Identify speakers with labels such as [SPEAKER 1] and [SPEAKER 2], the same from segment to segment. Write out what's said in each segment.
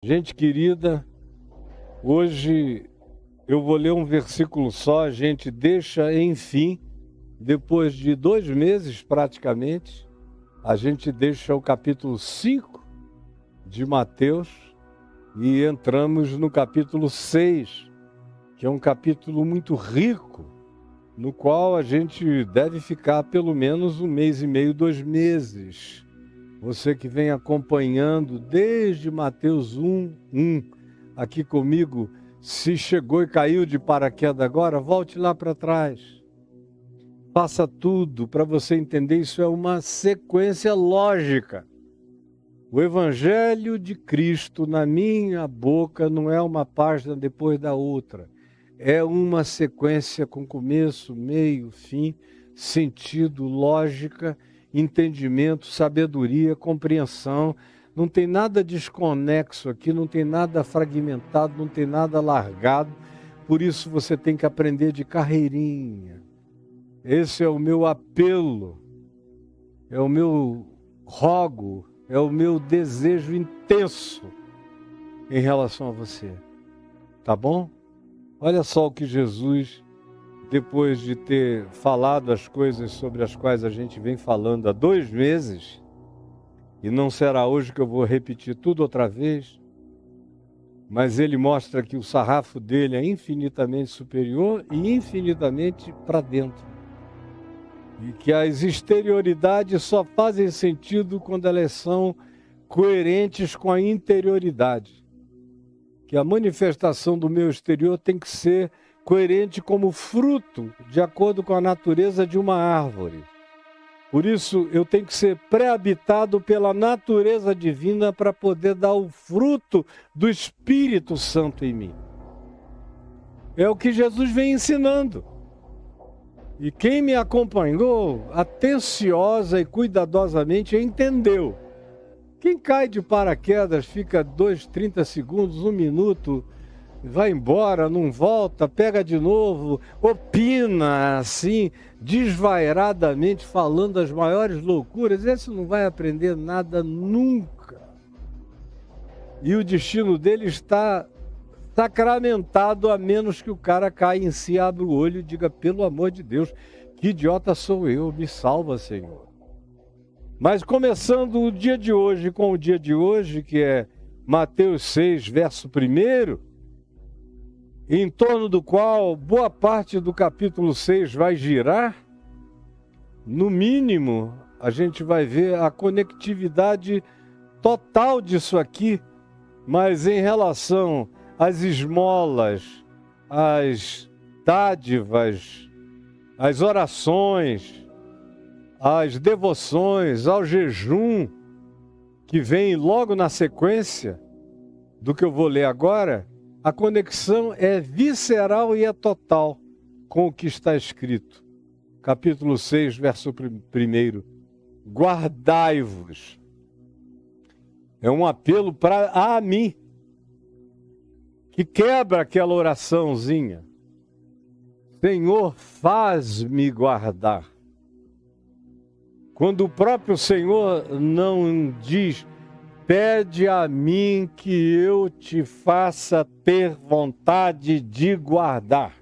[SPEAKER 1] Gente querida, hoje eu vou ler um versículo só. A gente deixa, enfim, depois de 2 meses praticamente, a gente deixa o capítulo 5 de Mateus e entramos no capítulo 6, que é um capítulo muito rico, no qual a gente deve ficar pelo menos 1 mês e meio, 2 meses. Você que vem acompanhando desde Mateus 1, aqui comigo, se chegou e caiu de paraquedas agora, volte lá para trás. Faça tudo para você entender, isso é uma sequência lógica. O Evangelho de Cristo na minha boca não é uma página depois da outra. É uma sequência com começo, meio, fim, sentido, lógica, entendimento, sabedoria, compreensão. Não tem nada desconexo aqui, não tem nada fragmentado, não tem nada largado. Por isso você tem que aprender de carreirinha. Esse é o meu apelo, é o meu rogo, é o meu desejo intenso em relação a você. Tá bom? Olha só o que Jesus, depois de ter falado as coisas sobre as quais a gente vem falando há 2 meses, e não será hoje que eu vou repetir tudo outra vez, mas ele mostra que o sarrafo dele é infinitamente superior e infinitamente para dentro. E que as exterioridades só fazem sentido quando elas são coerentes com a interioridade. Que a manifestação do meu exterior tem que ser coerente como fruto, de acordo com a natureza de uma árvore. Por isso, eu tenho que ser pré-habitado pela natureza divina para poder dar o fruto do Espírito Santo em mim. É o que Jesus vem ensinando. E quem me acompanhou atenciosa e cuidadosamente entendeu. Quem cai de paraquedas, fica 2, 30 segundos, 1 minuto, vai embora, não volta, pega de novo, opina assim, desvairadamente, falando as maiores loucuras, esse não vai aprender nada nunca. E o destino dele está sacramentado, a menos que o cara caia em si, abra o olho e diga, pelo amor de Deus, que idiota sou eu, me salva, Senhor. Mas começando o dia de hoje com o dia de hoje, que é Mateus 6, verso 1, em torno do qual boa parte do capítulo 6 vai girar, no mínimo a gente vai ver a conectividade total disso aqui, mas em relação às esmolas, às dádivas, às orações, às devoções, ao jejum, que vem logo na sequência do que eu vou ler agora, a conexão é visceral e é total com o que está escrito. Capítulo 6, verso 1. Guardai-vos. É um apelo a mim, que quebra aquela oraçãozinha. Senhor, faz-me guardar. Quando o próprio Senhor não diz, pede a mim que eu te faça ter vontade de guardar.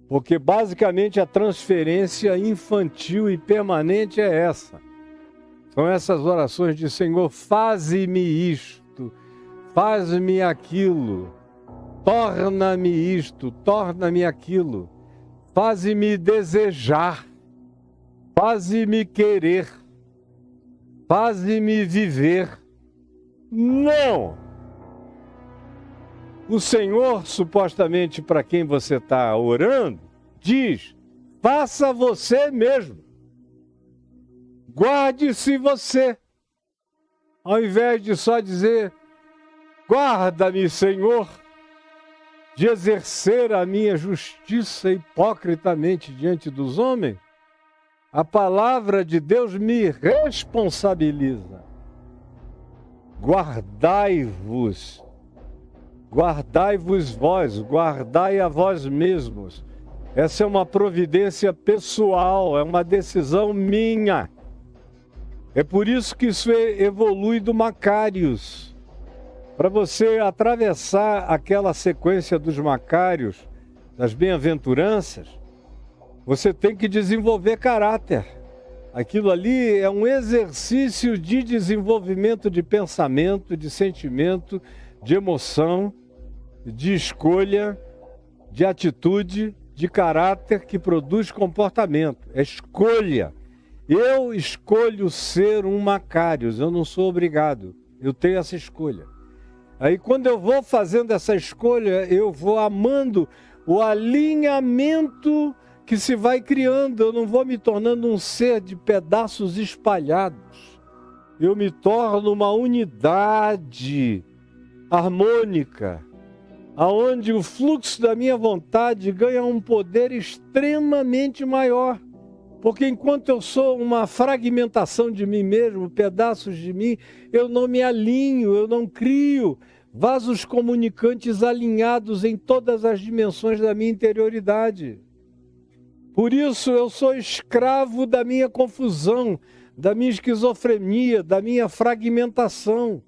[SPEAKER 1] Porque basicamente a transferência infantil e permanente é essa. São essas orações de Senhor, faze-me isto, faz-me aquilo, torna-me isto, torna-me aquilo, faze-me desejar, faze-me querer, faze-me viver. Não! O Senhor, supostamente para quem você está orando, diz, faça você mesmo. Guarde-se você. Ao invés de só dizer, guarda-me, Senhor, de exercer a minha justiça hipocritamente diante dos homens, a palavra de Deus me responsabiliza. Guardai-vos. Guardai-vos vós, guardai a vós mesmos. Essa é uma providência pessoal, é uma decisão minha. É por isso que isso evolui do Macários. Para você atravessar aquela sequência dos Macários, das bem-aventuranças, você tem que desenvolver caráter. Aquilo ali é um exercício de desenvolvimento de pensamento, de sentimento, de emoção, de escolha, de atitude, de caráter que produz comportamento. É escolha. Eu escolho ser um Macários, eu não sou obrigado. Eu tenho essa escolha. Aí quando eu vou fazendo essa escolha, eu vou amando o alinhamento que se vai criando. Eu não vou me tornando um ser de pedaços espalhados. Eu me torno uma unidade harmônica, aonde o fluxo da minha vontade ganha um poder extremamente maior. Porque enquanto eu sou uma fragmentação de mim mesmo, pedaços de mim, eu não me alinho, eu não crio vasos comunicantes alinhados em todas as dimensões da minha interioridade. Por isso eu sou escravo da minha confusão, da minha esquizofrenia, da minha fragmentação.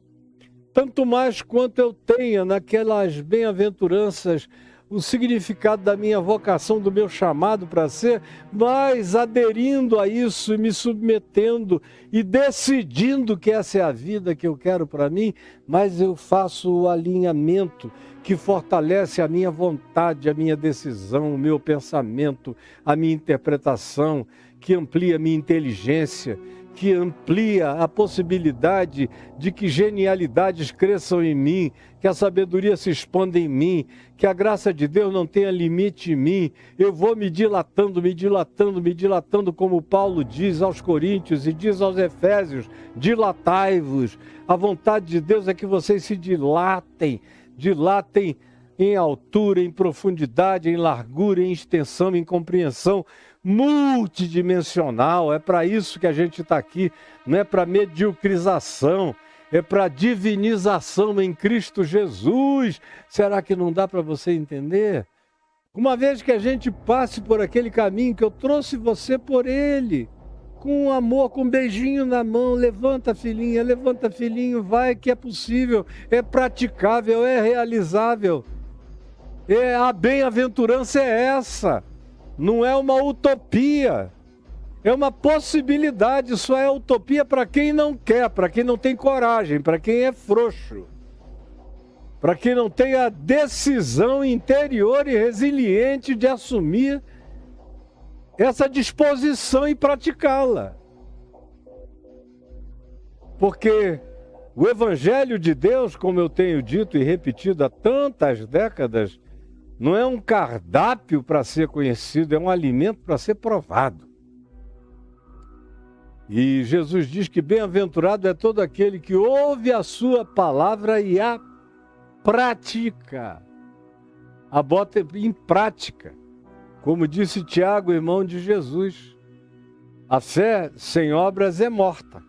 [SPEAKER 1] Tanto mais quanto eu tenha naquelas bem-aventuranças o significado da minha vocação, do meu chamado para ser, mas aderindo a isso e me submetendo e decidindo que essa é a vida que eu quero para mim, mas eu faço o alinhamento que fortalece a minha vontade, a minha decisão, o meu pensamento, a minha interpretação, que amplia a minha inteligência, que amplia a possibilidade de que genialidades cresçam em mim, que a sabedoria se expanda em mim, que a graça de Deus não tenha limite em mim. Eu vou me dilatando, me dilatando, me dilatando, como Paulo diz aos Coríntios e diz aos Efésios, dilatai-vos. A vontade de Deus é que vocês se dilatem, dilatem em altura, em profundidade, em largura, em extensão, em compreensão multidimensional. É para isso que a gente está aqui, não é para mediocrização, é para divinização em Cristo Jesus. Será que não dá para você entender? Uma vez que a gente passe por aquele caminho que eu trouxe você por ele, com amor, com um beijinho na mão, levanta filhinho, vai que é possível, é praticável, é realizável. A bem-aventurança é essa, não é uma utopia, é uma possibilidade. Só é utopia para quem não quer, para quem não tem coragem, para quem é frouxo, para quem não tem a decisão interior e resiliente de assumir essa disposição e praticá-la. Porque o Evangelho de Deus, como eu tenho dito e repetido há tantas décadas, não é um cardápio para ser conhecido, é um alimento para ser provado. E Jesus diz que bem-aventurado é todo aquele que ouve a sua palavra e a pratica, a bota em prática. Como disse Tiago, irmão de Jesus, a fé sem obras é morta.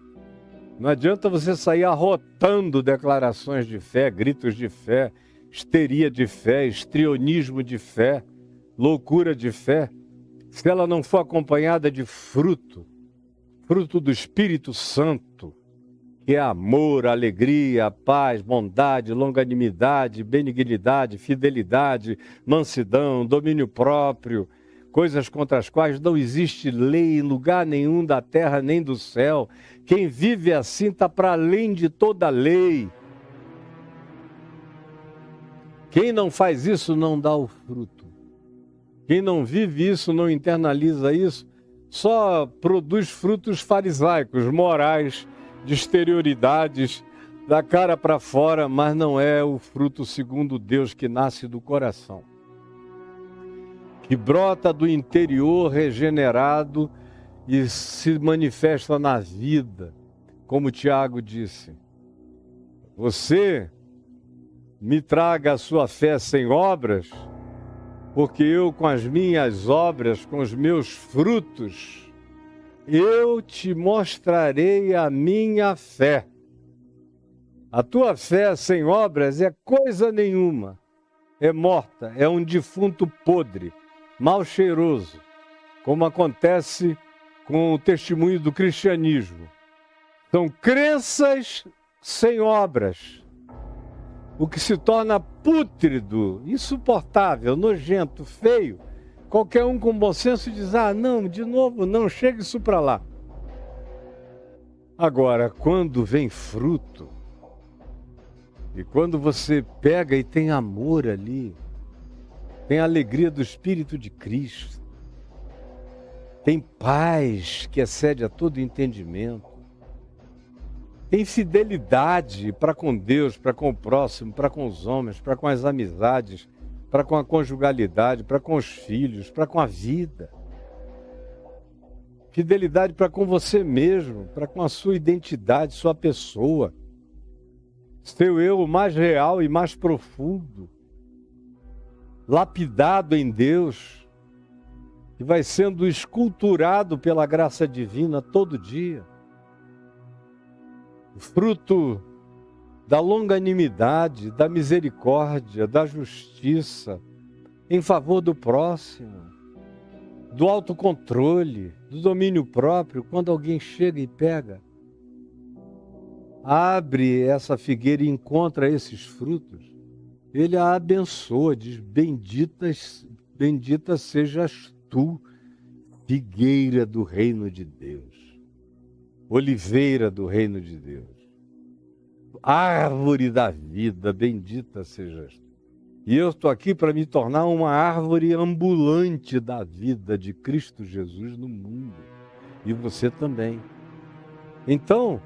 [SPEAKER 1] Não adianta você sair arrotando declarações de fé, gritos de fé, histeria de fé, histrionismo de fé, loucura de fé, se ela não for acompanhada de fruto do Espírito Santo, que é amor, alegria, paz, bondade, longanimidade, benignidade, fidelidade, mansidão, domínio próprio, coisas contra as quais não existe lei em lugar nenhum da terra nem do céu. Quem vive assim está para além de toda lei. Quem não faz isso não dá o fruto. Quem não vive isso, não internaliza isso, só produz frutos farisaicos, morais, de exterioridades, da cara para fora, mas não é o fruto segundo Deus que nasce do coração, que brota do interior regenerado e se manifesta na vida, como Tiago disse. Você me traga a sua fé sem obras, porque eu com as minhas obras, com os meus frutos, eu te mostrarei a minha fé. A tua fé sem obras é coisa nenhuma, é morta, é um defunto podre, mal cheiroso, como acontece com o testemunho do cristianismo. São crenças sem obras. o que se torna pútrido, insuportável, nojento, feio, qualquer um com bom senso diz, não, de novo, não, chega isso para lá. Agora, quando vem fruto, e quando você pega e tem amor ali, tem a alegria do Espírito de Cristo, tem paz que excede a todo entendimento, tem fidelidade para com Deus, para com o próximo, para com os homens, para com as amizades, para com a conjugalidade, para com os filhos, para com a vida. Fidelidade para com você mesmo, para com a sua identidade, sua pessoa. Seu eu mais real e mais profundo, lapidado em Deus, que vai sendo esculturado pela graça divina todo dia. O fruto da longanimidade, da misericórdia, da justiça, em favor do próximo, do autocontrole, do domínio próprio, quando alguém chega e pega, abre essa figueira e encontra esses frutos, ele a abençoa, diz, bendita sejas tu, figueira do reino de Deus, oliveira do reino de Deus, árvore da vida, bendita sejas tu. E eu estou aqui para me tornar uma árvore ambulante da vida de Cristo Jesus no mundo. E você também. Então,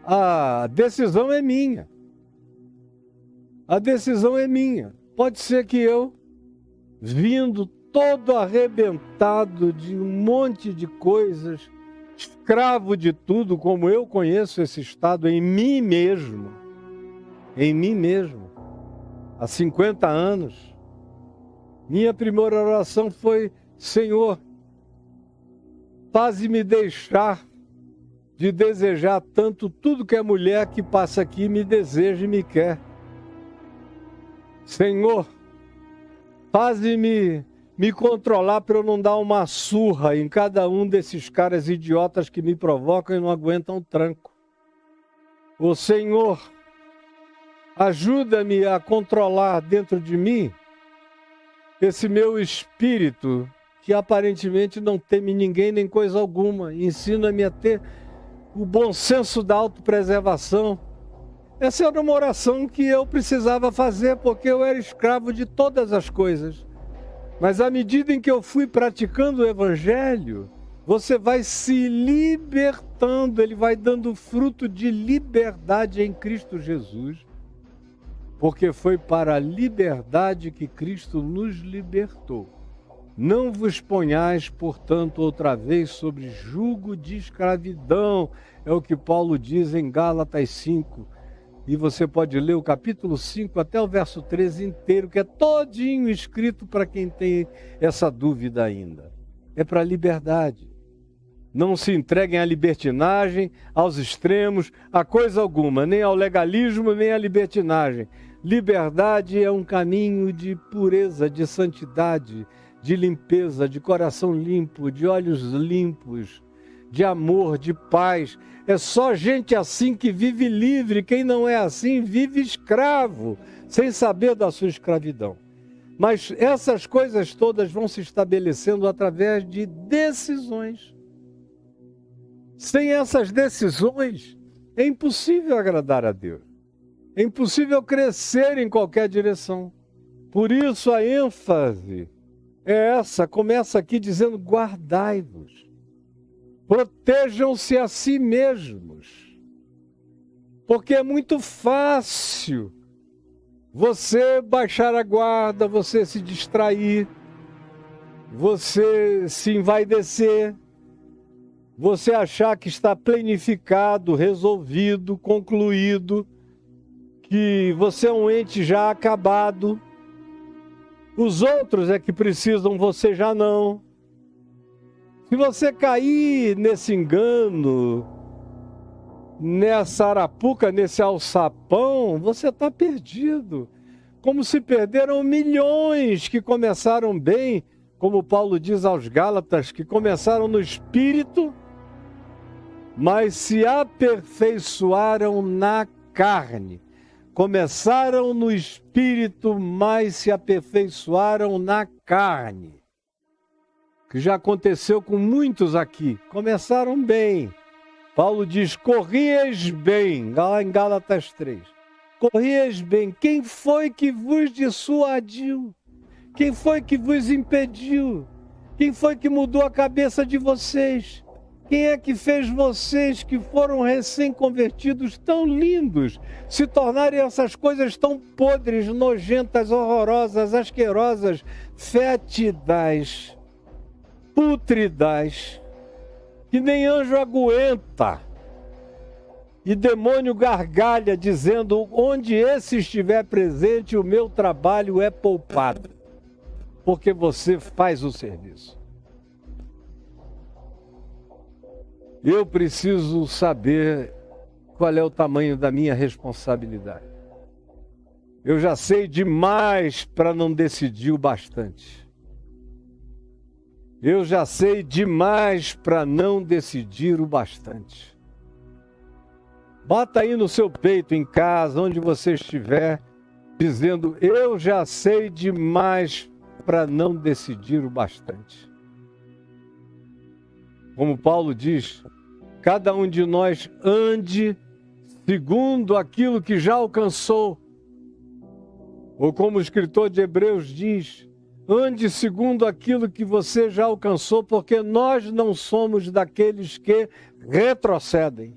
[SPEAKER 1] a decisão é minha. A decisão é minha. Pode ser que eu, vindo todo arrebentado de um monte de coisas, escravo de tudo, como eu conheço esse estado em mim mesmo, há 50 anos, minha primeira oração foi, Senhor, faze-me deixar de desejar tanto tudo que a mulher que passa aqui me deseja e me quer. Senhor, faze-me me controlar para eu não dar uma surra em cada um desses caras idiotas que me provocam e não aguentam o tranco. Ô Senhor, ajuda-me a controlar dentro de mim esse meu espírito que aparentemente não teme ninguém nem coisa alguma. Ensina-me a ter o bom senso da autopreservação. Essa era uma oração que eu precisava fazer porque eu era escravo de todas as coisas. Mas à medida em que eu fui praticando o Evangelho, você vai se libertando, ele vai dando fruto de liberdade em Cristo Jesus. Porque foi para a liberdade que Cristo nos libertou. Não vos ponhais, portanto, outra vez sobre jugo de escravidão. É o que Paulo diz em Gálatas 5. E você pode ler o capítulo 5 até o verso 13 inteiro, que é todinho escrito para quem tem essa dúvida ainda. É para a liberdade. Não se entreguem à libertinagem, aos extremos, a coisa alguma, nem ao legalismo, nem à libertinagem. Liberdade é um caminho de pureza, de santidade, de limpeza, de coração limpo, de olhos limpos, de amor, de paz. É só gente assim que vive livre. Quem não é assim vive escravo, sem saber da sua escravidão. Mas essas coisas todas vão se estabelecendo através de decisões. Sem essas decisões, é impossível agradar a Deus. É impossível crescer em qualquer direção. Por isso a ênfase é essa, começa aqui dizendo, guardai-vos. Protejam-se a si mesmos. Porque é muito fácil você baixar a guarda, você se distrair, você se envaidecer, você achar que está planificado, resolvido, concluído, que você é um ente já acabado. Os outros é que precisam, você já não. Se você cair nesse engano, nessa arapuca, nesse alçapão, você está perdido. Como se perderam milhões que começaram bem, como Paulo diz aos Gálatas, que começaram no espírito, mas se aperfeiçoaram na carne. começaram no espírito, mas se aperfeiçoaram na carne. Que já aconteceu com muitos aqui. Começaram bem. Paulo diz, corrieis bem, lá em Gálatas 3. Corrieis bem. Quem foi que vos dissuadiu? Quem foi que vos impediu? Quem foi que mudou a cabeça de vocês? Quem é que fez vocês que foram recém-convertidos tão lindos se tornarem essas coisas tão podres, nojentas, horrorosas, asquerosas, fétidas, pútridas, que nem anjo aguenta? E demônio gargalha dizendo, onde esse estiver presente, o meu trabalho é poupado, porque você faz o serviço. Eu preciso saber qual é o tamanho da minha responsabilidade. Eu já sei demais para não decidir o bastante. Eu já sei demais para não decidir o bastante. Bota aí no seu peito, em casa, onde você estiver, dizendo, eu já sei demais para não decidir o bastante. Como Paulo diz, cada um de nós ande segundo aquilo que já alcançou. Ou como o escritor de Hebreus diz, ande segundo aquilo que você já alcançou, porque nós não somos daqueles que retrocedem.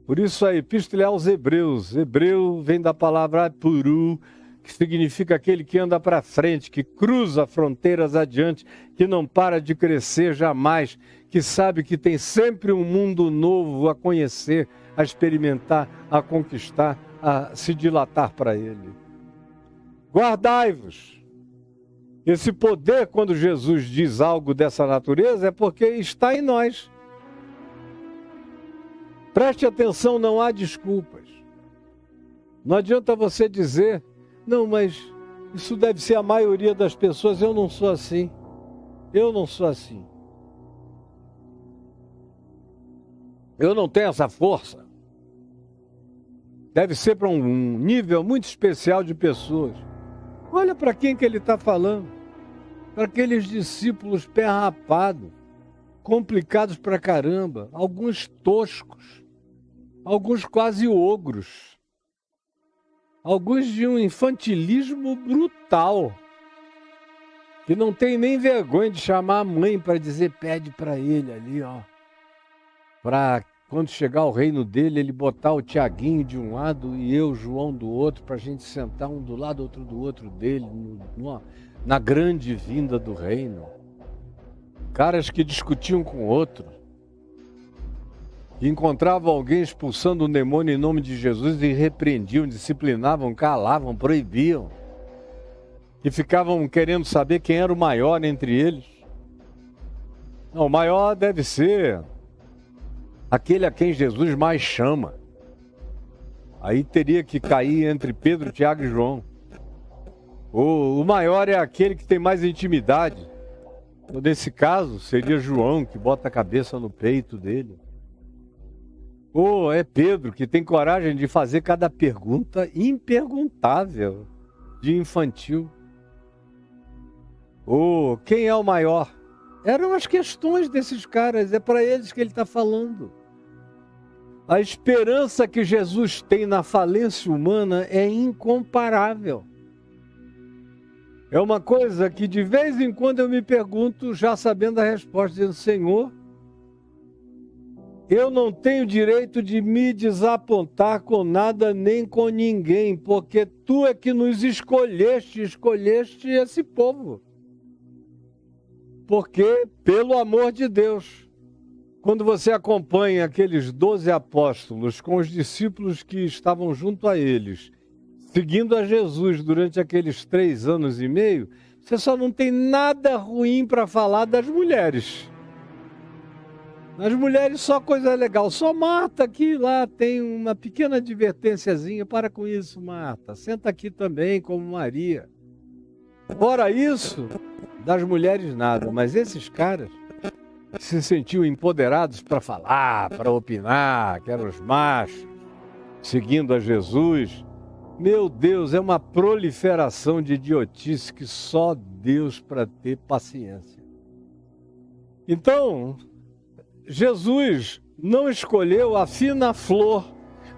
[SPEAKER 1] Por isso a epístola é aos Hebreus. Hebreu vem da palavra puru, que significa aquele que anda para frente, que cruza fronteiras adiante, que não para de crescer jamais, que sabe que tem sempre um mundo novo a conhecer, a experimentar, a conquistar, a se dilatar para ele. Guardai-vos. Esse poder, quando Jesus diz algo dessa natureza, é porque está em nós. Preste atenção, não há desculpas. Não adianta você dizer, não, mas isso deve ser a maioria das pessoas, eu não sou assim. Eu não sou assim. Eu não tenho essa força. Deve ser para um nível muito especial de pessoas. Olha para quem que ele está falando. Para aqueles discípulos pé rapado, complicados pra caramba, alguns toscos, alguns quase ogros, alguns de um infantilismo brutal, que não tem nem vergonha de chamar a mãe para dizer, pede para ele ali, ó, para quando chegar o reino dele, ele botar o Tiaguinho de um lado e eu, João, do outro, para a gente sentar um do lado, outro do outro dele, na grande vinda do reino. Caras que discutiam com outro, que encontravam alguém expulsando um demônio em nome de Jesus e repreendiam, disciplinavam, calavam, proibiam. E ficavam querendo saber quem era o maior entre eles. Não, o maior deve ser aquele a quem Jesus mais chama. Aí teria que cair entre Pedro, Tiago e João. O maior é aquele que tem mais intimidade. Nesse caso, seria João, que bota a cabeça no peito dele. Ou é Pedro, que tem coragem de fazer cada pergunta imperguntável, de infantil. Ou quem é o maior? Eram as questões desses caras, é para eles que ele está falando. A esperança que Jesus tem na falência humana é incomparável. É uma coisa que de vez em quando eu me pergunto, já sabendo a resposta, dizendo, Senhor, eu não tenho direito de me desapontar com nada nem com ninguém, porque Tu é que nos escolheste esse povo. Porque, pelo amor de Deus, quando você acompanha aqueles 12 apóstolos com os discípulos que estavam junto a eles, seguindo a Jesus durante aqueles 3 anos e meio, você só não tem nada ruim para falar das mulheres. As mulheres só coisa legal. Só Marta aqui lá tem uma pequena advertênciazinha. Para com isso, Marta. Senta aqui também como Maria. Fora isso, das mulheres nada. Mas esses caras se sentiam empoderados para falar, para opinar, que eram os machos. seguindo a Jesus. Meu Deus, é uma proliferação de idiotice que só Deus para ter paciência. Então, Jesus não escolheu a fina flor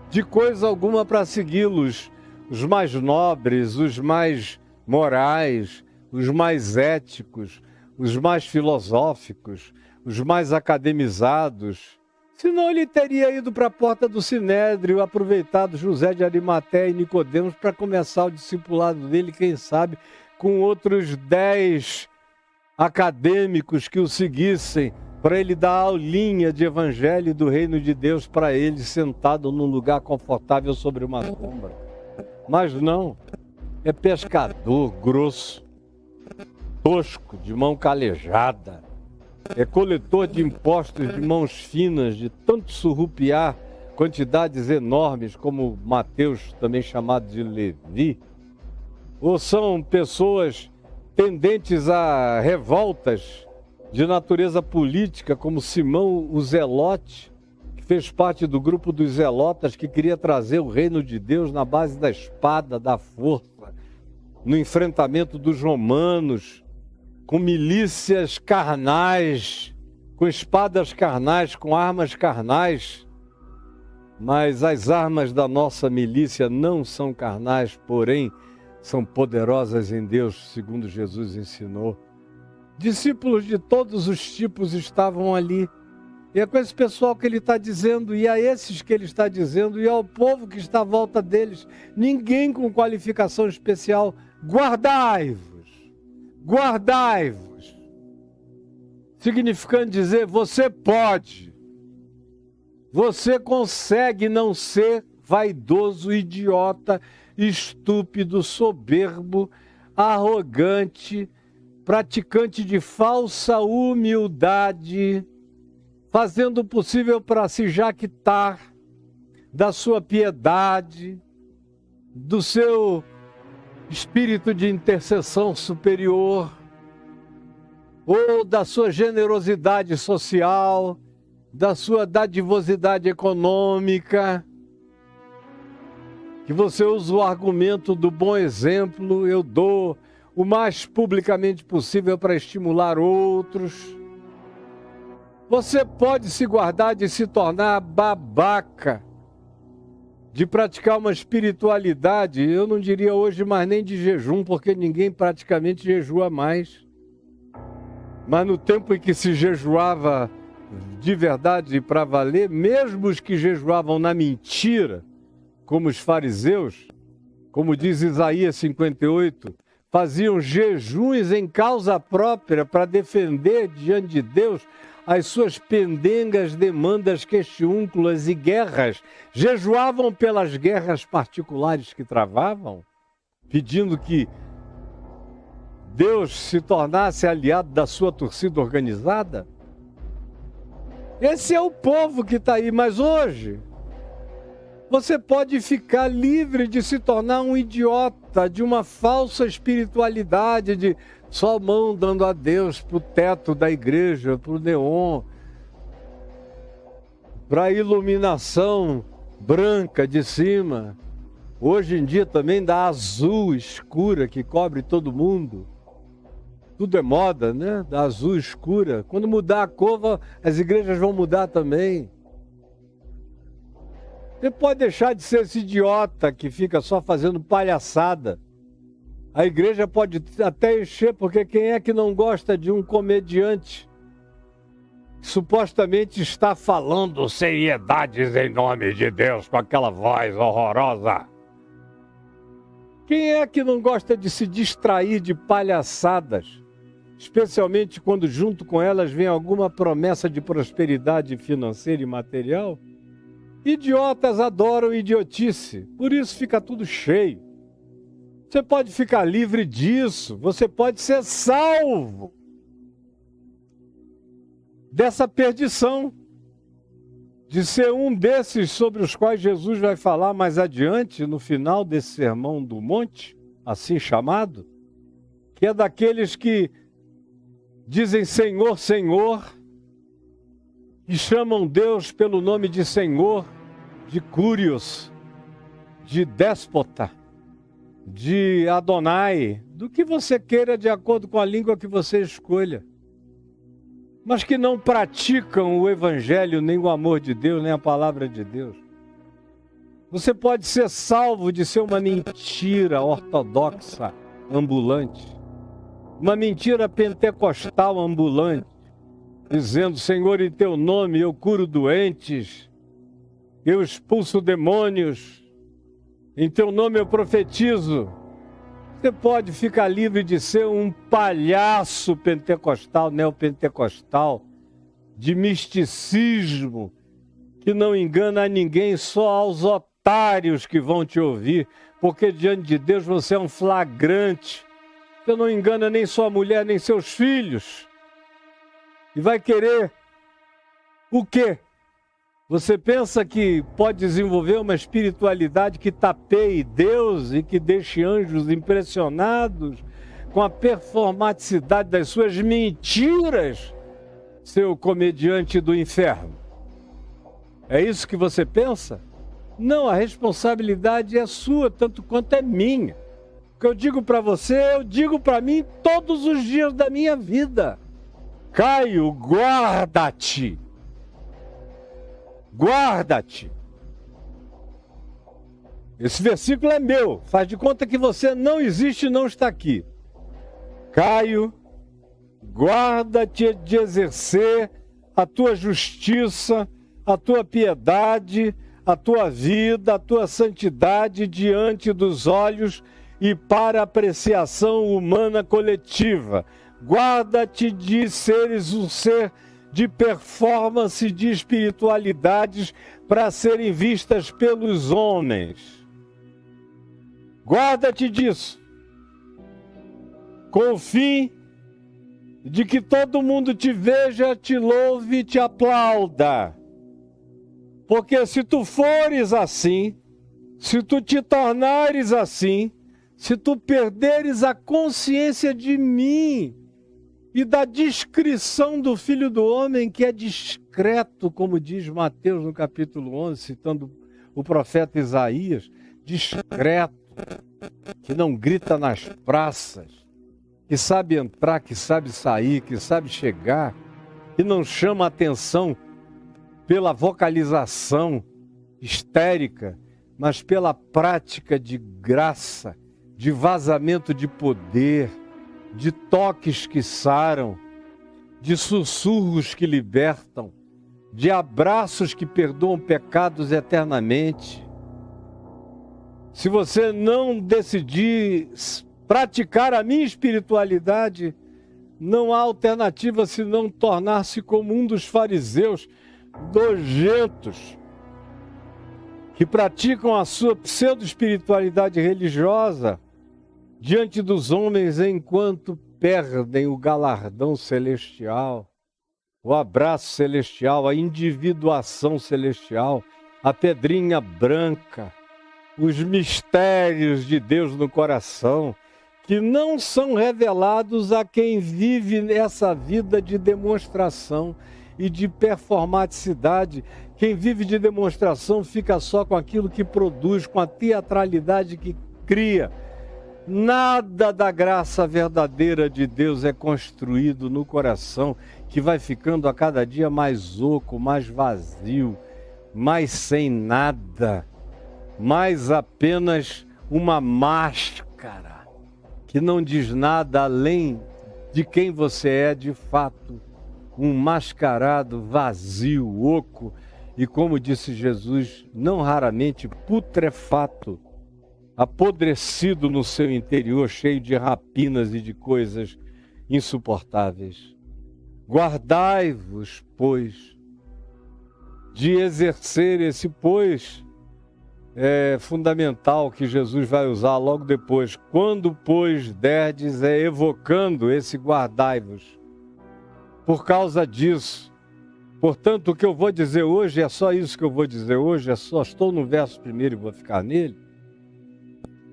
[SPEAKER 1] de coisa alguma para segui-los, os mais nobres, os mais morais, os mais éticos, os mais filosóficos, os mais academizados. Senão ele teria ido para a porta do Sinédrio, aproveitado José de Arimateia e Nicodemos para começar o discipulado dele, quem sabe, com outros 10 acadêmicos que o seguissem, para ele dar aulinha de evangelho do reino de Deus para ele, sentado num lugar confortável sobre uma sombra. Mas não, é pescador grosso, tosco, de mão calejada. É coletor de impostos de mãos finas, de tanto surrupiar quantidades enormes, como Mateus, também chamado de Levi. Ou são pessoas tendentes a revoltas de natureza política, como Simão o Zelote, que fez parte do grupo dos Zelotas, que queria trazer o reino de Deus na base da espada, da força, no enfrentamento dos romanos, com milícias carnais, com espadas carnais, com armas carnais. Mas as armas da nossa milícia não são carnais, porém são poderosas em Deus, segundo Jesus ensinou. Discípulos de todos os tipos estavam ali. E é com esse pessoal que ele está dizendo, e a esses que ele está dizendo, e ao povo que está à volta deles. Ninguém com qualificação especial. Guardai-vos. Guardai-vos, significando dizer, você pode, você consegue não ser vaidoso, idiota, estúpido, soberbo, arrogante, praticante de falsa humildade, fazendo o possível para se jactar da sua piedade, do seu espírito de intercessão superior, ou da sua generosidade social, da sua dadivosidade econômica, que você usa o argumento do bom exemplo, eu dou o mais publicamente possível para estimular outros. Você pode se guardar de se tornar babaca, de praticar uma espiritualidade, eu não diria hoje mais nem de jejum, porque ninguém praticamente jejua mais. Mas no tempo em que se jejuava de verdade e para valer, mesmo os que jejuavam na mentira, como os fariseus, como diz Isaías 58, faziam jejuns em causa própria para defender diante de Deus as suas pendengas, demandas, questiúnculas e guerras, jejuavam pelas guerras particulares que travavam, pedindo que Deus se tornasse aliado da sua torcida organizada. Esse é o povo que está aí, mas hoje você pode ficar livre de se tornar um idiota, de uma falsa espiritualidade, de só mão dando a Deus para o teto da igreja, para o neon, para a iluminação branca de cima. Hoje em dia também da azul escura que cobre todo mundo. Tudo é moda, né? Da azul escura. Quando mudar a cor, as igrejas vão mudar também. Você pode deixar de ser esse idiota que fica só fazendo palhaçada. A igreja pode até encher, porque quem é que não gosta de um comediante que supostamente está falando seriedades em nome de Deus com aquela voz horrorosa? Quem é que não gosta de se distrair de palhaçadas, especialmente quando junto com elas vem alguma promessa de prosperidade financeira e material? Idiotas adoram idiotice, por isso fica tudo cheio. Você pode ficar livre disso, você pode ser salvo dessa perdição, de ser um desses sobre os quais Jesus vai falar mais adiante, no final desse sermão do monte, assim chamado, que é daqueles que dizem Senhor, Senhor, e chamam Deus pelo nome de Senhor, de Cúrios, de déspota, de Adonai, do que você queira de acordo com a língua que você escolha, mas que não praticam o Evangelho, nem o amor de Deus, nem a palavra de Deus. Você pode ser salvo de ser uma mentira ortodoxa ambulante, uma mentira pentecostal ambulante, dizendo: Senhor, em teu nome eu curo doentes, eu expulso demônios, em teu nome eu profetizo. Você pode ficar livre de ser um palhaço pentecostal, neopentecostal, de misticismo, que não engana a ninguém, só aos otários que vão te ouvir, porque diante de Deus você é um flagrante. Você não engana nem sua mulher, nem seus filhos. E vai querer o quê? Você pensa que pode desenvolver uma espiritualidade que tapeie Deus e que deixe anjos impressionados com a performaticidade das suas mentiras, seu comediante do inferno? É isso que você pensa? Não, a responsabilidade é sua, tanto quanto é minha. O que eu digo para você, eu digo para mim todos os dias da minha vida. Caio, guarda-te! Guarda-te! Esse versículo é meu. Faz de conta que você não existe e não está aqui. Caio, guarda-te de exercer a tua justiça, a tua piedade, a tua vida, a tua santidade diante dos olhos e para apreciação humana coletiva. Guarda-te de seres um ser de performance, de espiritualidades para serem vistas pelos homens. Guarda-te disso, com o fim de que todo mundo te veja, te louve e te aplauda. Porque se tu fores assim, se tu te tornares assim, se tu perderes a consciência de mim e da discrição do Filho do Homem, que é discreto, como diz Mateus no capítulo 11, citando o profeta Isaías, discreto, que não grita nas praças, que sabe entrar, que sabe sair, que sabe chegar, que não chama atenção pela vocalização histérica, mas pela prática de graça, de vazamento de poder, de toques que saram, de sussurros que libertam, de abraços que perdoam pecados eternamente. Se você não decidir praticar a minha espiritualidade, não há alternativa senão tornar-se como um dos fariseus nojentos, que praticam a sua pseudo-espiritualidade religiosa diante dos homens enquanto perdem o galardão celestial, o abraço celestial, a individuação celestial, a pedrinha branca, os mistérios de Deus no coração, que não são revelados a quem vive essa vida de demonstração e de performaticidade. Quem vive de demonstração fica só com aquilo que produz, com a teatralidade que cria. Nada da graça verdadeira de Deus é construído no coração, que vai ficando a cada dia mais oco, mais vazio, mais sem nada, mais apenas uma máscara que não diz nada além de quem você é de fato, um mascarado vazio, oco e, como disse Jesus, não raramente putrefato, apodrecido no seu interior, cheio de rapinas e de coisas insuportáveis. Guardai-vos, pois, de exercer esse pois fundamental que Jesus vai usar logo depois. Quando, pois, derdes, evocando esse guardai-vos. Por causa disso, portanto, o que eu vou dizer hoje é só isso que eu vou dizer hoje, só estou no verso primeiro e vou ficar nele.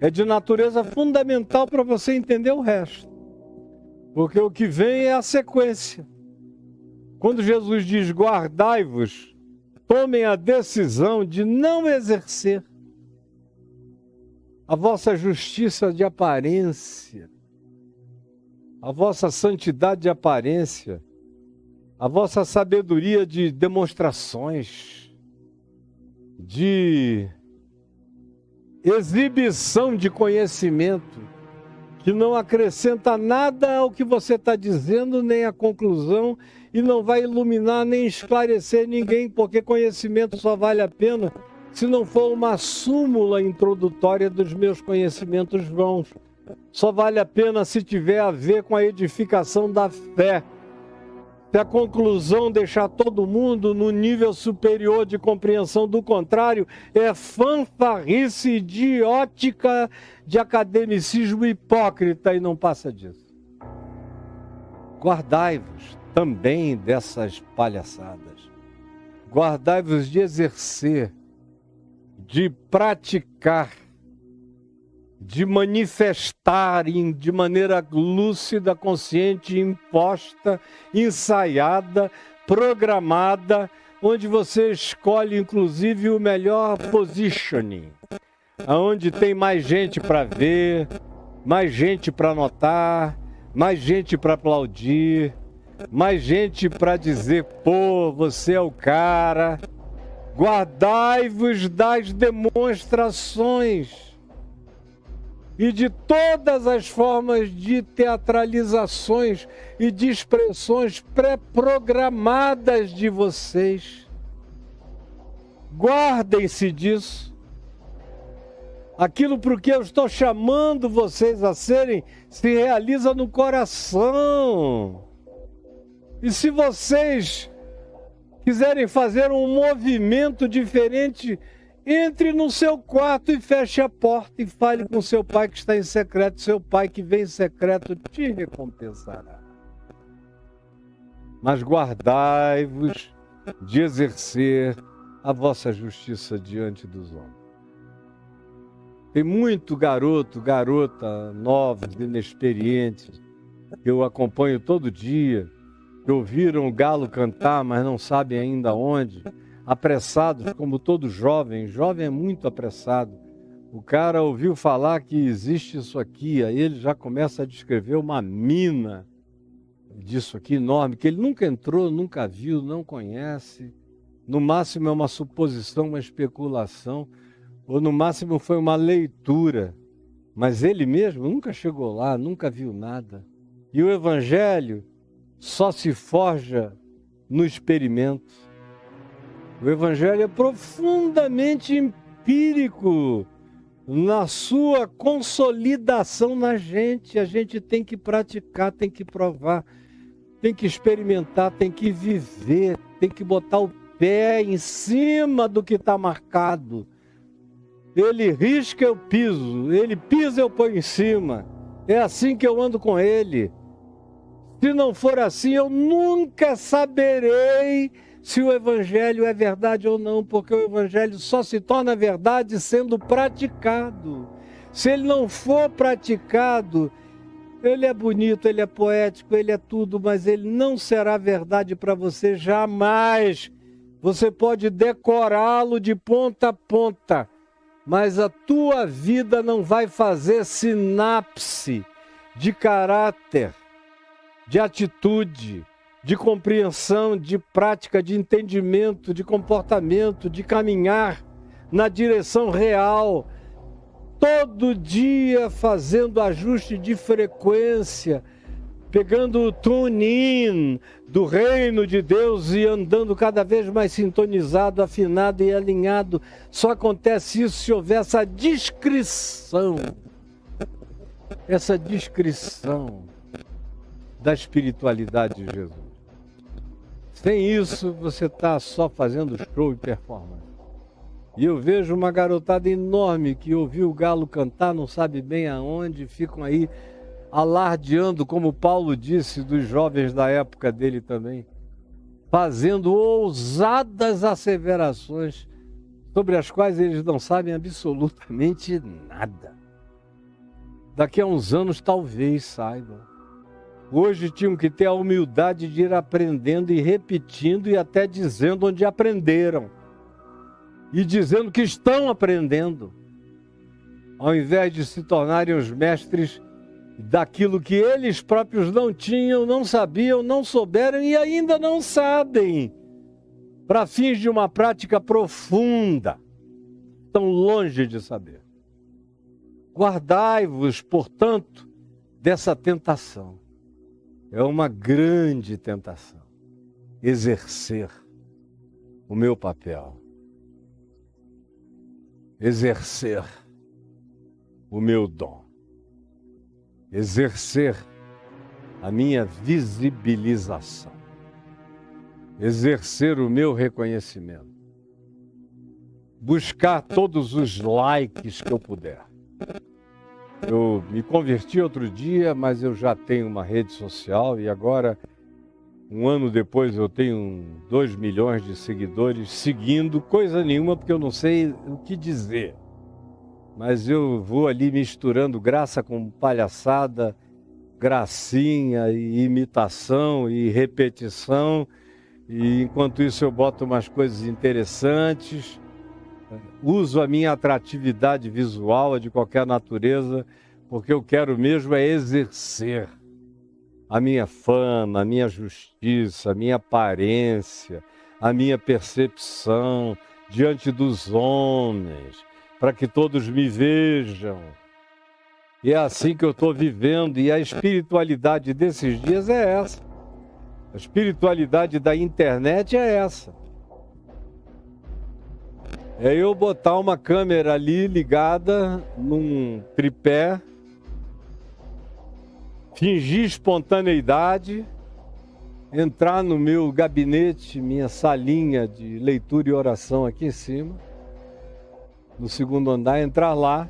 [SPEAKER 1] É de natureza fundamental para você entender o resto. Porque o que vem é a sequência. Quando Jesus diz guardai-vos, tomem a decisão de não exercer. a vossa justiça de aparência, a vossa santidade de aparência, a vossa sabedoria de demonstrações, de exibição de conhecimento, que não acrescenta nada ao que você está dizendo, nem à conclusão, e não vai iluminar nem esclarecer ninguém, porque conhecimento só vale a pena se não for uma súmula introdutória dos meus conhecimentos vãos. Só vale a pena se tiver a ver com a edificação da fé. Se a conclusão deixar todo mundo no nível superior de compreensão, do contrário, é fanfarrice idiótica de academicismo hipócrita e não passa disso. Guardai-vos também dessas palhaçadas. Guardai-vos de exercer, de praticar, de manifestar de maneira lúcida, consciente, imposta, ensaiada, programada, onde você escolhe inclusive o melhor positioning, aonde tem mais gente para ver, mais gente para notar, mais gente para aplaudir, mais gente para dizer, pô, você é o cara. Guardai-vos das demonstrações e de todas as formas de teatralizações e de expressões pré-programadas de vocês. Guardem-se disso. Aquilo para o que eu estou chamando vocês a serem se realiza no coração. E se vocês quiserem fazer um movimento diferente, entre no seu quarto e feche a porta e fale com seu pai que está em secreto. Seu pai que vem em secreto te recompensará. Mas guardai-vos de exercer a vossa justiça diante dos homens. Tem muito garoto, garota, novos, inexperientes, que eu acompanho todo dia, que ouviram o galo cantar, mas não sabem ainda onde, apressados, como todo jovem. Jovem é muito apressado. O cara ouviu falar que existe isso aqui, aí ele já começa a descrever uma mina disso aqui enorme, que ele nunca entrou, nunca viu, não conhece. No máximo é uma suposição, uma especulação, ou no máximo foi uma leitura. Mas ele mesmo nunca chegou lá, nunca viu nada. E o Evangelho só se forja no experimento. O Evangelho é profundamente empírico na sua consolidação na gente. A gente tem que praticar, tem que provar, tem que experimentar, tem que viver, tem que botar o pé em cima do que está marcado. Ele risca, eu piso. Ele pisa, eu ponho em cima. É assim que eu ando com ele. Se não for assim, eu nunca saberei se o Evangelho é verdade ou não, porque o Evangelho só se torna verdade sendo praticado. Se ele não for praticado, ele é bonito, ele é poético, ele é tudo, mas ele não será verdade para você jamais. Você pode decorá-lo de ponta a ponta, mas a tua vida não vai fazer sinapse de caráter, de atitude, de compreensão, de prática, de entendimento, de comportamento, de caminhar na direção real, todo dia fazendo ajuste de frequência, pegando o tune-in do reino de Deus e andando cada vez mais sintonizado, afinado e alinhado. Só acontece isso se houver essa discrição da espiritualidade de Jesus. Sem isso, você está só fazendo show e performance. E eu vejo uma garotada enorme que ouviu o galo cantar, não sabe bem aonde, ficam aí alardeando, como Paulo disse dos jovens da época dele também, fazendo ousadas asseverações sobre as quais eles não sabem absolutamente nada. Daqui a uns anos talvez saibam. Hoje tinham que ter a humildade de ir aprendendo e repetindo e até dizendo onde aprenderam. E dizendo que estão aprendendo. ao invés de se tornarem os mestres daquilo que eles próprios não tinham, não sabiam, não souberam e ainda não sabem, para fins de uma prática profunda, tão longe de saber. Guardai-vos, portanto, dessa tentação. É uma grande tentação. Exercer o meu papel. Exercer o meu dom. Exercer a minha visibilização. Exercer o meu reconhecimento. Buscar todos os likes que eu puder. Eu me converti outro dia, mas eu já tenho uma rede social e agora, um ano depois, eu tenho 2 milhões de seguidores seguindo coisa nenhuma, porque eu não sei o que dizer. Mas eu vou ali misturando graça com palhaçada, gracinha e imitação e repetição. E enquanto isso eu boto umas coisas interessantes. Uso a minha atratividade visual, de qualquer natureza, porque eu quero mesmo é exercer a minha fama, a minha justiça, a minha aparência, a minha percepção diante dos homens, para que todos me vejam. E é assim que eu estou vivendo, e a espiritualidade desses dias é essa. A espiritualidade da internet é essa. É eu botar uma câmera ali ligada num tripé, fingir espontaneidade, entrar no meu gabinete, minha salinha de leitura e oração aqui em cima, no 2º andar, entrar lá.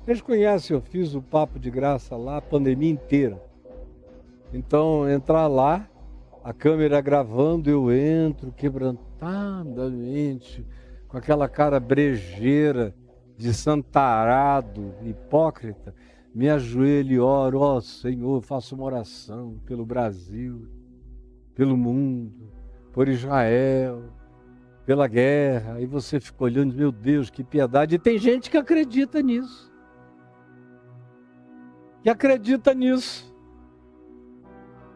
[SPEAKER 1] Vocês conhecem, eu fiz o Papo de Graça lá a pandemia inteira. Então, entrar lá, a câmera gravando, eu entro quebrantadamente, com aquela cara brejeira de santarado, hipócrita, me ajoelho e oro, ó Senhor, faço uma oração pelo Brasil, pelo mundo, por Israel, pela guerra, e você fica olhando, meu Deus, que piedade, e tem gente que acredita nisso,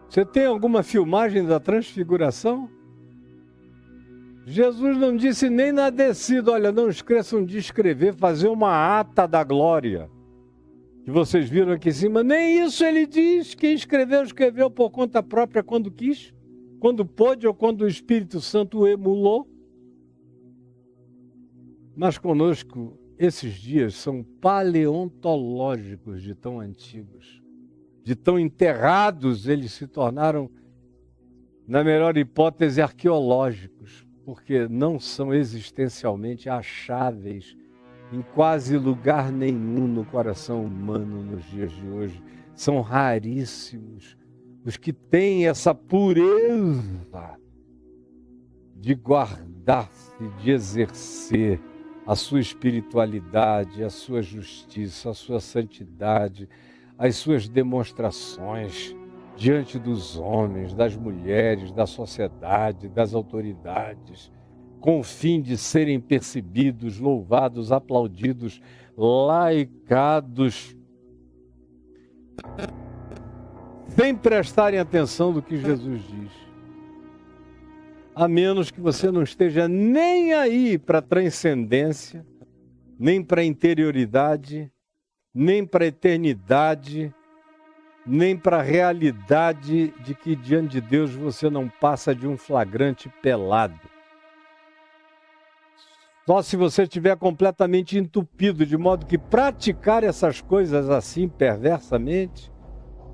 [SPEAKER 1] Você tem alguma filmagem da transfiguração? Jesus não disse nem na descida, olha, não esqueçam de escrever, fazer uma ata da glória, que vocês viram aqui em cima, nem isso ele diz, quem escreveu, escreveu por conta própria quando quis, quando pôde ou quando o Espírito Santo o emulou. Mas conosco, esses dias são paleontológicos de tão antigos, de tão enterrados, eles se tornaram, na melhor hipótese, arqueológicos, porque não são existencialmente acháveis em quase lugar nenhum no coração humano nos dias de hoje. São raríssimos os que têm essa pureza de guardar-se, de exercer a sua espiritualidade, a sua justiça, a sua santidade, as suas demonstrações diante dos homens, das mulheres, da sociedade, das autoridades, com o fim de serem percebidos, louvados, aplaudidos, laicados, sem prestarem atenção do que Jesus diz. A menos que você não esteja nem aí para a transcendência, nem para a interioridade, nem para a eternidade, nem para a realidade de que diante de Deus você não passa de um flagrante pelado. Só se você estiver completamente entupido, de modo que praticar essas coisas assim perversamente,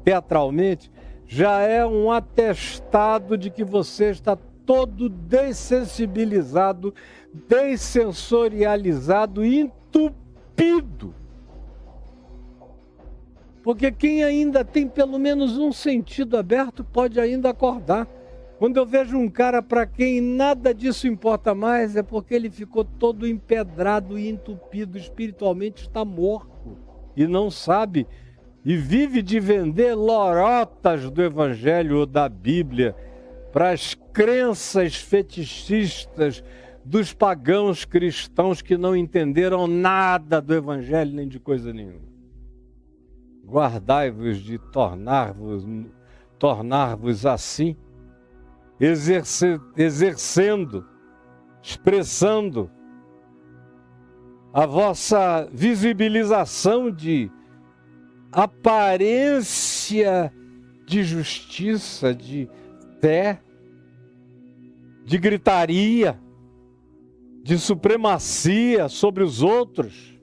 [SPEAKER 1] teatralmente, já é um atestado de que você está todo dessensibilizado, dessensorializado, entupido. Porque quem ainda tem pelo menos um sentido aberto pode ainda acordar. Quando eu vejo um cara para quem nada disso importa mais, é porque ele ficou todo empedrado e entupido, espiritualmente está morto e não sabe, e vive de vender lorotas do Evangelho ou da Bíblia para as crenças fetichistas dos pagãos cristãos que não entenderam nada do Evangelho nem de coisa nenhuma. Guardai-vos de tornar-vos assim, exercendo, expressando a vossa visibilização de aparência de justiça, de fé, de gritaria, de supremacia sobre os outros.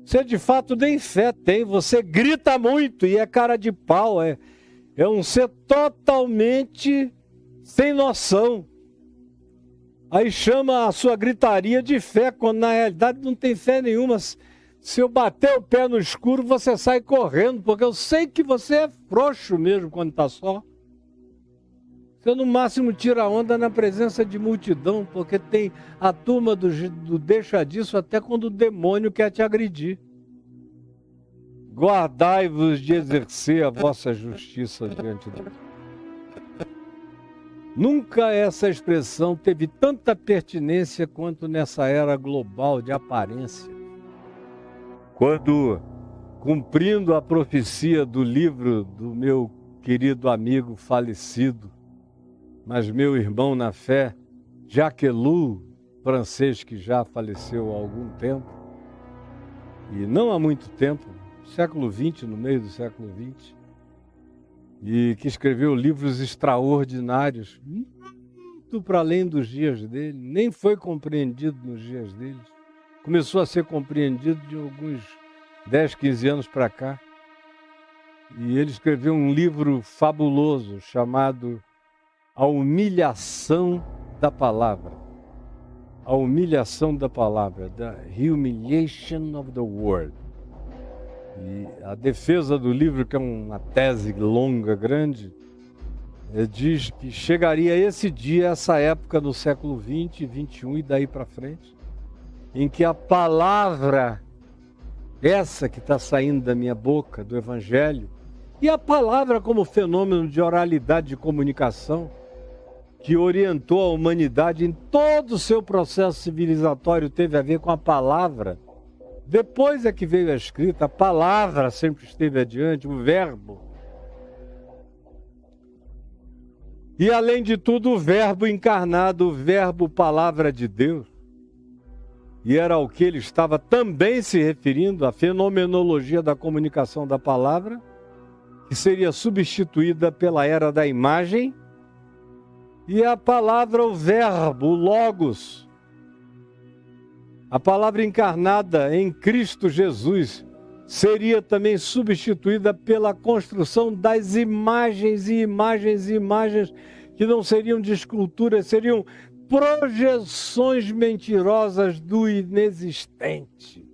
[SPEAKER 1] Você de fato nem fé tem, você grita muito e é cara de pau, é um ser totalmente sem noção. Aí chama a sua gritaria de fé, quando na realidade não tem fé nenhuma. Se eu bater o pé no escuro, você sai correndo, porque eu sei que você é frouxo mesmo quando está só. Você no máximo tira onda na presença de multidão, porque tem a turma do deixa disso até quando o demônio quer te agredir. Guardai-vos de exercer a vossa justiça diante de Deus. Nunca essa expressão teve tanta pertinência quanto nessa era global de aparência. Quando, cumprindo a profecia do livro do meu querido amigo falecido, mas meu irmão na fé, Jacques Ellul, francês que já faleceu há algum tempo, e não há muito tempo, século XX, no meio do século XX, e que escreveu livros extraordinários, muito para além dos dias dele, nem foi compreendido nos dias dele. Começou a ser compreendido de alguns 10, 15 anos para cá. E ele escreveu um livro fabuloso chamado A Humilhação da Palavra. A Humilhação da Palavra, The Humiliation of the Word. E a defesa do livro, que é uma tese longa, grande, diz que chegaria esse dia, essa época no século XX, XXI e daí para frente, em que a palavra, essa que está saindo da minha boca, do Evangelho, e a palavra como fenômeno de oralidade de comunicação, que orientou a humanidade em todo o seu processo civilizatório, teve a ver com a palavra. Depois é que veio a escrita, a palavra sempre esteve adiante, o verbo. E além de tudo, o verbo encarnado, o verbo palavra de Deus. E era ao que ele estava também se referindo, a fenomenologia da comunicação da palavra, que seria substituída pela era da imagem, e a palavra, o verbo, o logos, a palavra encarnada em Cristo Jesus, seria também substituída pela construção das imagens e imagens e imagens que não seriam de escultura, seriam projeções mentirosas do inexistente.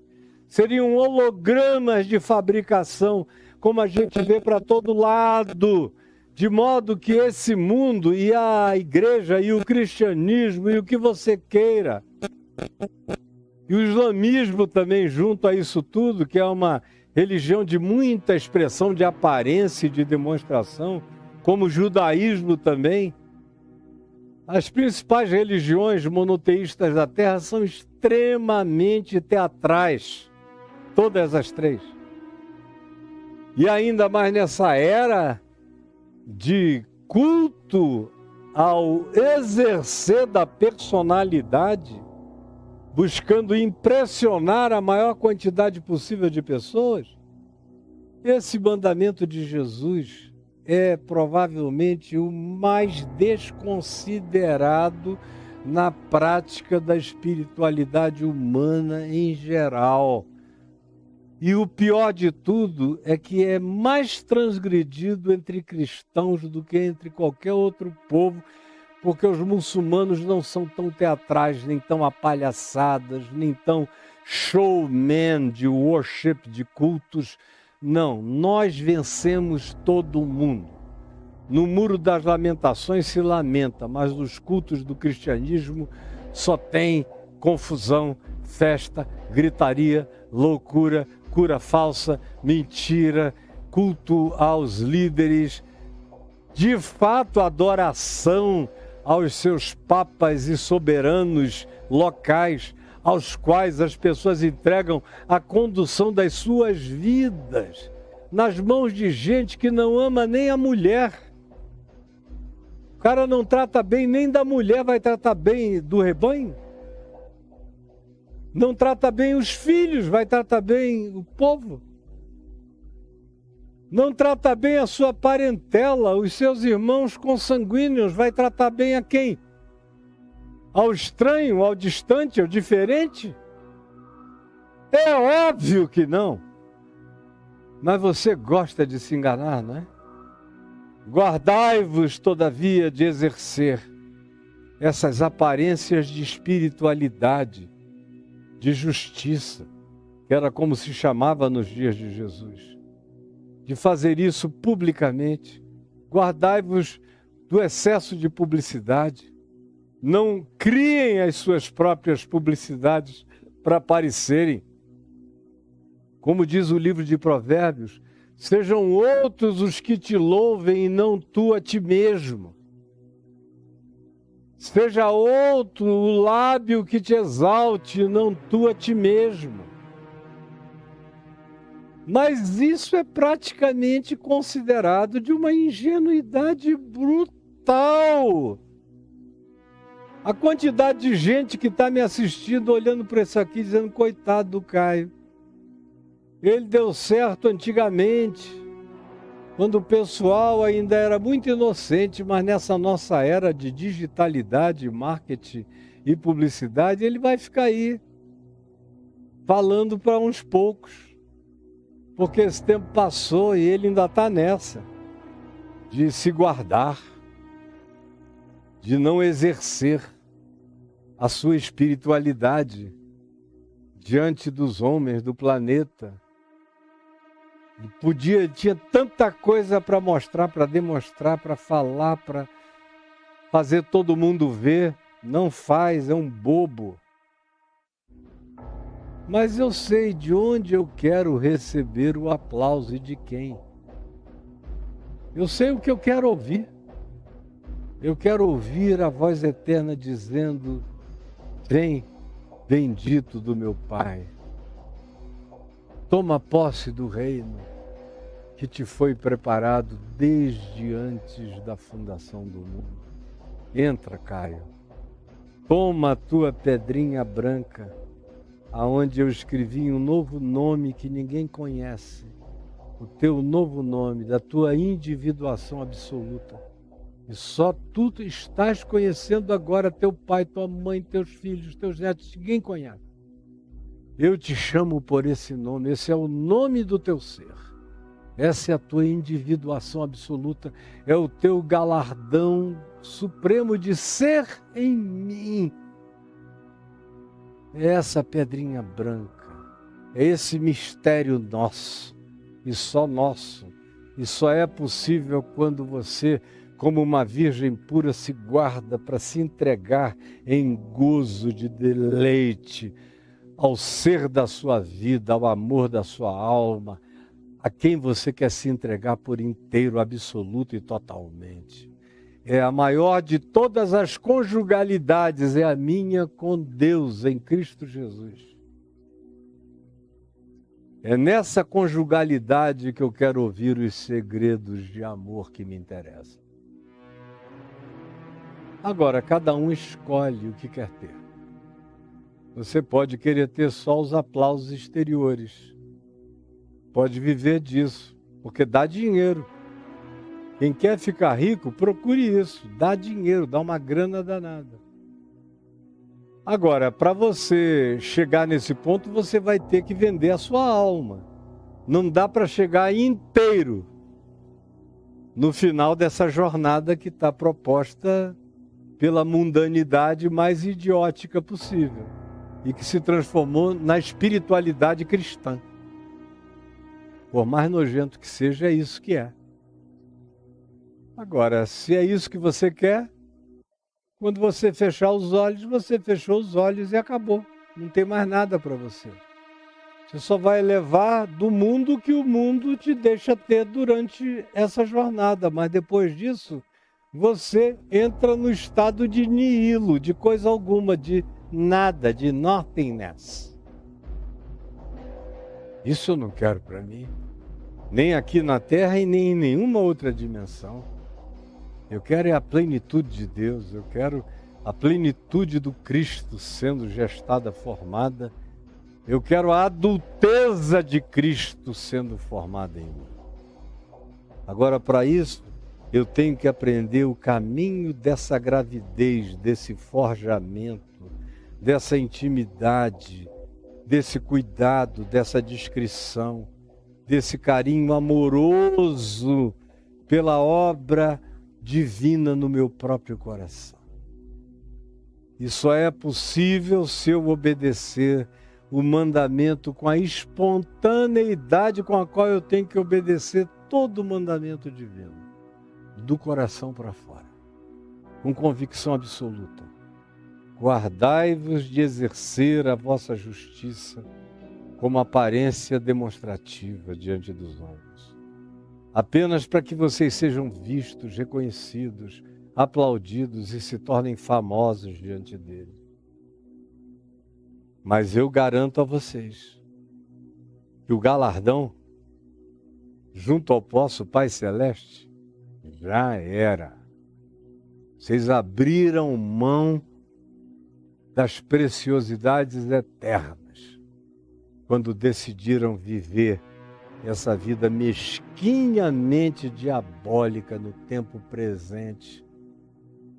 [SPEAKER 1] Seriam hologramas de fabricação, como a gente vê para todo lado, de modo que esse mundo e a igreja e o cristianismo e o que você queira, e o islamismo também junto a isso tudo, que é uma religião de muita expressão de aparência e de demonstração, como o judaísmo também. As principais religiões monoteístas da Terra são extremamente teatrais, todas as três. E ainda mais nessa era de culto ao exercer da personalidade, buscando impressionar a maior quantidade possível de pessoas, esse mandamento de Jesus é provavelmente o mais desconsiderado na prática da espiritualidade humana em geral. E o pior de tudo é que é mais transgredido entre cristãos do que entre qualquer outro povo, porque os muçulmanos não são tão teatrais, nem tão apalhaçadas, nem tão showman de worship, de cultos. Não, nós vencemos todo mundo. No Muro das Lamentações se lamenta, mas nos cultos do cristianismo só tem confusão, festa, gritaria, loucura, cura falsa, mentira, culto aos líderes. De fato, adoração aos seus papas e soberanos locais, aos quais as pessoas entregam a condução das suas vidas nas mãos de gente que não ama nem a mulher. O cara não trata bem nem da mulher, vai tratar bem do rebanho? Não trata bem os filhos, vai tratar bem o povo? Não trata bem a sua parentela, os seus irmãos consanguíneos, vai tratar bem a quem? Ao estranho, ao distante, ao diferente? É óbvio que não. Mas você gosta de se enganar, não é? Guardai-vos, todavia, de exercer essas aparências de espiritualidade, de justiça, que era como se chamava nos dias de Jesus. De fazer isso publicamente. Guardai-vos do excesso de publicidade. Não criem as suas próprias publicidades para aparecerem. Como diz o livro de Provérbios, sejam outros os que te louvem e não tu a ti mesmo. Seja outro o lábio que te exalte e não tu a ti mesmo. Mas isso é praticamente considerado de uma ingenuidade brutal. A quantidade de gente que está me assistindo, olhando para isso aqui, dizendo, coitado do Caio. Ele deu certo antigamente, quando o pessoal ainda era muito inocente, mas nessa nossa era de digitalidade, marketing e publicidade, ele vai ficar aí, falando para uns poucos. Porque esse tempo passou e ele ainda está nessa, de se guardar, de não exercer a sua espiritualidade diante dos homens do planeta. Tinha tanta coisa para mostrar, para demonstrar, para falar, para fazer todo mundo ver. Não faz, é um bobo. Mas eu sei de onde eu quero receber o aplauso e de quem. Eu sei o que eu quero ouvir. Eu quero ouvir a voz eterna dizendo, vem, bendito do meu Pai. Toma posse do reino que te foi preparado desde antes da fundação do mundo. Entra, Caio. Toma a tua pedrinha branca, aonde eu escrevi um novo nome que ninguém conhece. O teu novo nome, da tua individuação absoluta. E só tu estás conhecendo agora teu pai, tua mãe, teus filhos, teus netos, ninguém conhece. Eu te chamo por esse nome, esse é o nome do teu ser. Essa é a tua individuação absoluta, é o teu galardão supremo de ser em mim. É essa pedrinha branca, é esse mistério nosso, e só nosso. E só é possível quando você, como uma virgem pura, se guarda para se entregar em gozo de deleite ao ser da sua vida, ao amor da sua alma, a quem você quer se entregar por inteiro, absoluto e totalmente. É a maior de todas as conjugalidades, é a minha com Deus em Cristo Jesus. É nessa conjugalidade que eu quero ouvir os segredos de amor que me interessam. Agora, cada um escolhe o que quer ter. Você pode querer ter só os aplausos exteriores. Pode viver disso, porque dá dinheiro. Quem quer ficar rico, procure isso. Dá dinheiro, dá uma grana danada. Agora, para você chegar nesse ponto, você vai ter que vender a sua alma. Não dá para chegar inteiro no final dessa jornada que está proposta pela mundanidade mais idiótica possível e que se transformou na espiritualidade cristã. Por mais nojento que seja, é isso que é. Agora, se é isso que você quer, quando você fechar os olhos, você fechou os olhos e acabou. Não tem mais nada para você. Você só vai levar do mundo que o mundo te deixa ter durante essa jornada. Mas depois disso, você entra no estado de nihilo, de coisa alguma, de nada, de nothingness. Isso eu não quero para mim, nem aqui na Terra e nem em nenhuma outra dimensão. Eu quero é a plenitude de Deus, eu quero a plenitude do Cristo sendo gestada, formada. Eu quero a adulteza de Cristo sendo formada em mim. Agora, para isso, eu tenho que aprender o caminho dessa gravidez, desse forjamento, dessa intimidade, desse cuidado, dessa discrição, desse carinho amoroso pela obra divina no meu próprio coração. E só é possível se eu obedecer o mandamento com a espontaneidade com a qual eu tenho que obedecer todo o mandamento divino, do coração para fora, com convicção absoluta. Guardai-vos de exercer a vossa justiça como aparência demonstrativa diante dos homens, apenas para que vocês sejam vistos, reconhecidos, aplaudidos e se tornem famosos diante dele. Mas eu garanto a vocês que o galardão, junto ao vosso Pai Celeste, já era. Vocês abriram mão das preciosidades eternas quando decidiram viver essa vida mesquinhamente diabólica no tempo presente,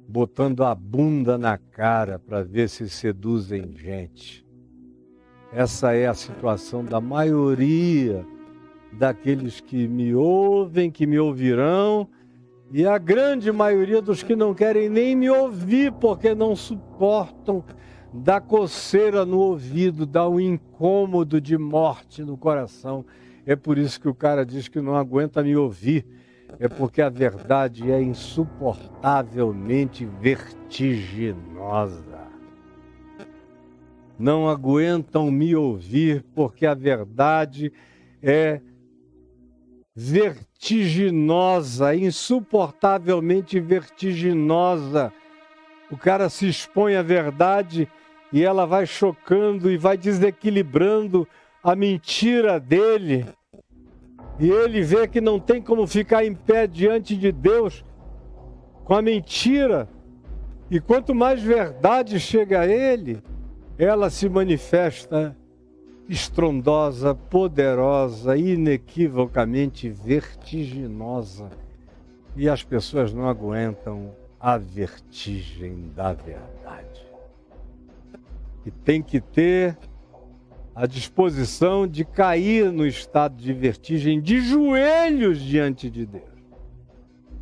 [SPEAKER 1] botando a bunda na cara para ver se seduzem gente. Essa é a situação da maioria daqueles que me ouvem, que me ouvirão, e a grande maioria dos que não querem nem me ouvir, porque não suportam, dá coceira no ouvido, dá um incômodo de morte no coração. É por isso que o cara diz que não aguenta me ouvir. É porque a verdade é insuportavelmente vertiginosa. Não aguentam me ouvir porque a verdade é vertiginosa, insuportavelmente vertiginosa. O cara se expõe à verdade e ela vai chocando e vai desequilibrando a mentira dele. E ele vê que não tem como ficar em pé diante de Deus com a mentira. E quanto mais verdade chega a ele, ela se manifesta estrondosa, poderosa, inequivocamente vertiginosa. E as pessoas não aguentam a vertigem da verdade. E tem que ter a disposição de cair no estado de vertigem, de joelhos diante de Deus.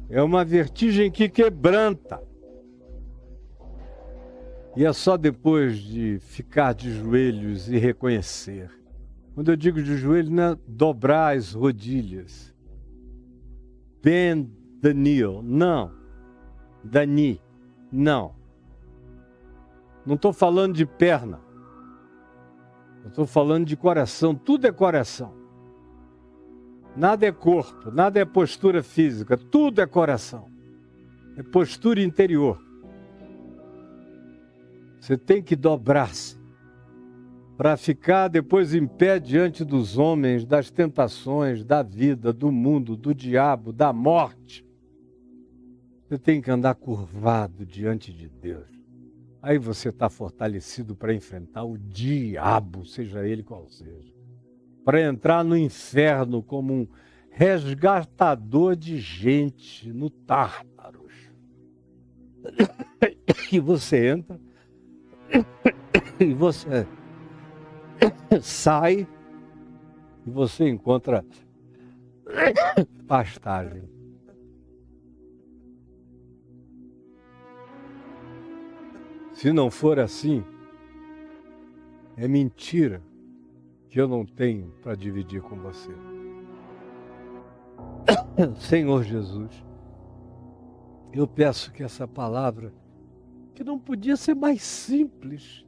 [SPEAKER 1] É uma vertigem que quebranta. E é só depois de ficar de joelhos e reconhecer. Quando eu digo de joelhos, não é dobrar as rodilhas. Bend the knee, não. The knee, não. Não estou falando de perna. Eu estou falando de coração. Tudo é coração. Nada é corpo, nada é postura física. Tudo é coração. É postura interior. Você tem que dobrar-se para ficar depois em pé diante dos homens, das tentações, da vida, do mundo, do diabo, da morte. Você tem que andar curvado diante de Deus. Aí você está fortalecido para enfrentar o diabo, seja ele qual seja. Para entrar no inferno como um resgatador de gente no Tártaros. E você entra e você sai e você encontra pastagem. Se não for assim, é mentira que eu não tenho para dividir com você. Senhor Jesus, eu peço que essa palavra, que não podia ser mais simples,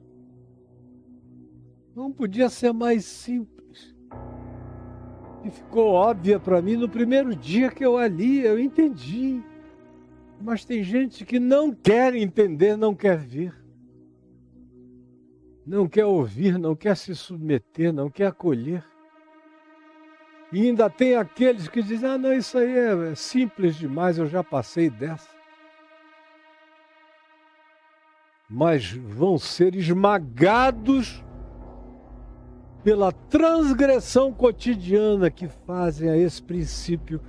[SPEAKER 1] não podia ser mais simples, que ficou óbvia para mim no primeiro dia que eu a li, eu entendi. Mas tem gente que não quer entender, não quer vir. Não quer ouvir, não quer se submeter, não quer acolher. E ainda tem aqueles que dizem, ah, não, isso aí é simples demais, eu já passei dessa. Mas vão ser esmagados pela transgressão cotidiana que fazem a esse princípio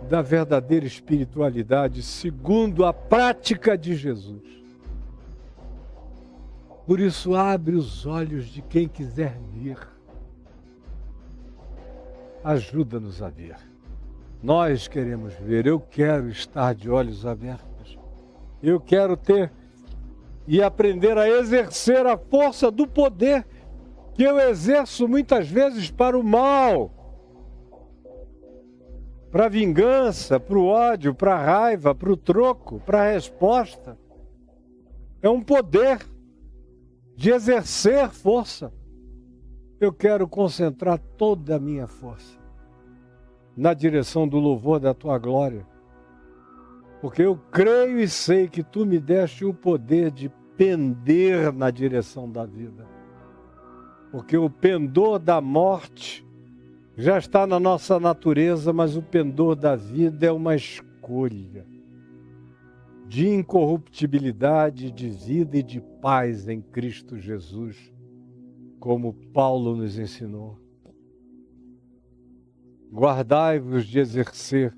[SPEAKER 1] da verdadeira espiritualidade, segundo a prática de Jesus. Por isso, abre os olhos de quem quiser vir. Ajuda-nos a ver. Nós queremos ver, eu quero estar de olhos abertos. Eu quero ter e aprender a exercer a força do poder que eu exerço muitas vezes para o mal, para a vingança, para o ódio, para a raiva, para o troco, para a resposta. É um poder de exercer força. Eu quero concentrar toda a minha força na direção do louvor da tua glória, porque eu creio e sei que tu me deste o poder de pender na direção da vida, porque o pendor da morte já está na nossa natureza, mas o pendor da vida é uma escolha de incorruptibilidade, de vida e de paz em Cristo Jesus, como Paulo nos ensinou. Guardai-vos de exercer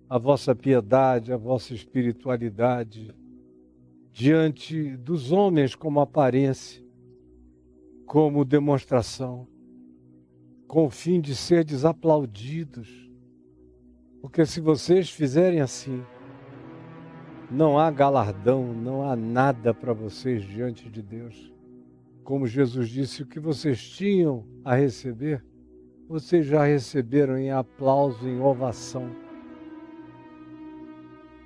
[SPEAKER 1] a vossa piedade, a vossa espiritualidade diante dos homens como aparência, como demonstração, com o fim de ser desaplaudidos. Porque se vocês fizerem assim, não há galardão, não há nada para vocês diante de Deus. Como Jesus disse, o que vocês tinham a receber, vocês já receberam em aplauso, em ovação,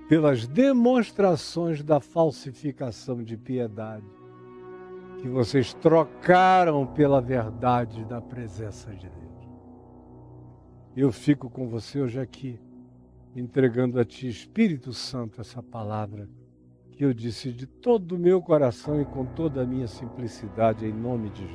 [SPEAKER 1] pelas demonstrações da falsificação de piedade, que vocês trocaram pela verdade da presença de Deus. Eu fico com você hoje aqui, entregando a Ti, Espírito Santo, essa palavra que eu disse de todo o meu coração e com toda a minha simplicidade, em nome de Jesus.